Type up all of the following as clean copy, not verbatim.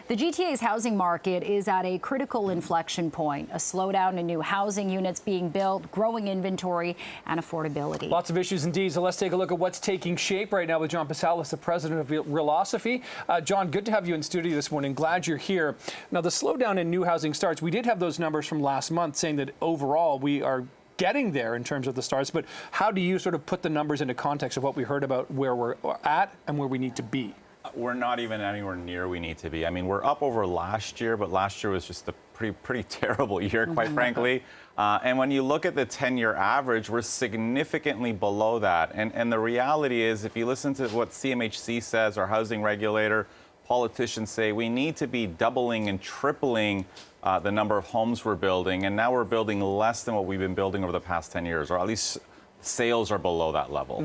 The GTA's housing market is at a critical inflection point, a slowdown in new housing units being built, growing inventory, and affordability. Lots of issues indeed. So let's take a look at what's taking shape right now with John Pasalis, the president of Realosophy. John, good to have you in studio this morning. Glad you're here. Now, the slowdown in new housing starts, we did have those numbers from last month saying that overall we are getting there in terms of the starts, but how do you sort of put the numbers into context of what we heard about where we're at and where we need to be? We're not even anywhere near we need to be. I mean, we're up over last year, but last year was just a pretty terrible year, quite frankly. And when you look at the 10-year average, we're significantly below that. And the reality is, if you listen to what CMHC says, our housing regulator, politicians say, we need to be doubling and tripling the number of homes we're building. And now we're building less than what we've been building over the past 10 years, or at least sales are below that level.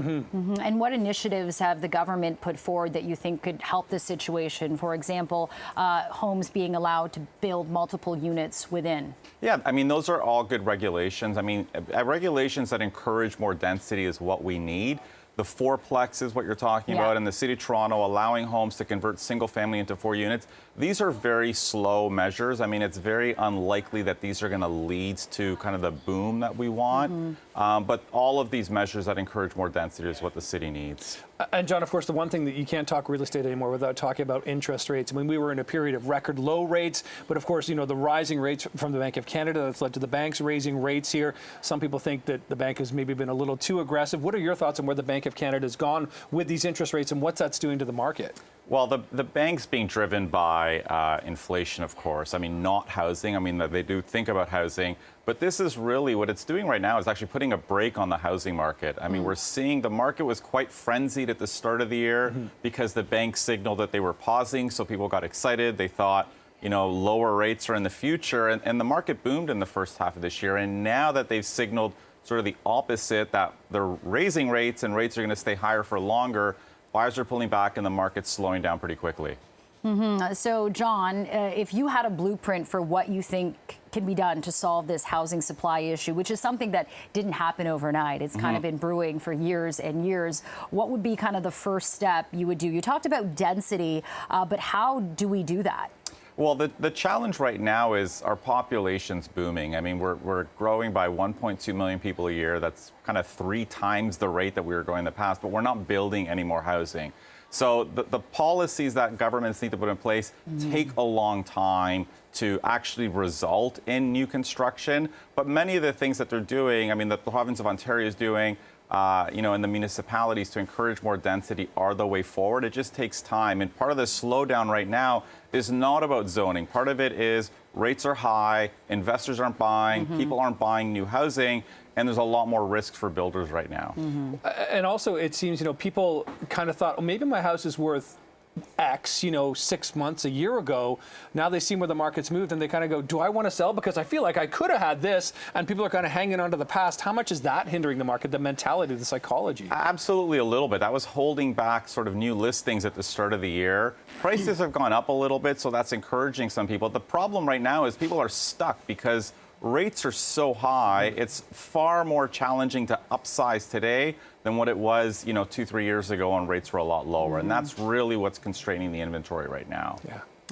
And what initiatives have the government put forward that you think could help this situation? For example, homes being allowed to build multiple units within. Yeah, I mean, those are all good regulations. I mean, regulations that encourage more density is what we need. The fourplex is what you're talking about, and the City of Toronto allowing homes to convert single family into 4 units. These are very slow measures. I mean, it's very unlikely that these are going to lead to kind of the boom that we want. But all of these measures that encourage more density is what the city needs. And John, of course, the one thing that you can't talk real estate anymore without talking about interest rates. I mean, we were in a period of record low rates, but of course, you know, the rising rates from the Bank of Canada that's led to the banks raising rates here. Some people think that the bank has maybe been a little too aggressive. What are your thoughts on where the Bank of Canada has gone with these interest rates and what's that's doing to the market? Well, the bank's being driven by inflation, of course. I mean, not housing. I mean, they do think about housing. But this is really what it's doing right now is actually putting a brake on the housing market. I mean, we're seeing the market was quite frenzied at the start of the year because the bank signaled that they were pausing. So people got excited. They thought, you know, lower rates are in the future. And the market boomed in the first half of this year. And now that they've signaled sort of the opposite, that they're raising rates and rates are going to stay higher for longer, buyers are pulling back and the market's slowing down pretty quickly. So, John, if you had a blueprint for what you think can be done to solve this housing supply issue, which is something that didn't happen overnight, it's kind of been brewing for years and years, what would be kind of the first step you would do? You talked about density, but how do we do that? Well, the challenge right now is our population's booming. I mean, we're growing by 1.2 million people a year. That's kind of 3 times the rate that we were growing in the past, but we're not building any more housing. So the policies that governments need to put in place take a long time to actually result in new construction. But many of the things that they're doing, I mean, that the province of Ontario is doing, you know, and the municipalities to encourage more density are the way forward. It just takes time. And part of the slowdown right now is not about zoning. Part of it is rates are high, investors aren't buying, people aren't buying new housing, and there's a lot more risk for builders right now. And also, it seems, you know, people kind of thought, oh, maybe my house is worth X, you know, 6 months, a year ago. Now they see where the market's moved and they kind of go, do I want to sell? Because I feel like I could have had this, and people are kind of hanging on to the past. How much is that hindering the market, the mentality, the psychology? Absolutely a little bit. That was holding back sort of new listings at the start of the year. Prices have gone up a little bit, so that's encouraging some people. The problem right now is people are stuck because rates are so high, it's far more challenging to upsize today than what it was, you know, 2-3 years ago when rates were a lot lower. And that's really what's constraining the inventory right now.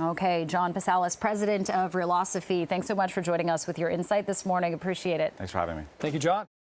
Okay, John Pasalis, president of Realosophy. Thanks so much for joining us with your insight this morning. Appreciate it. Thanks for having me. Thank you, John.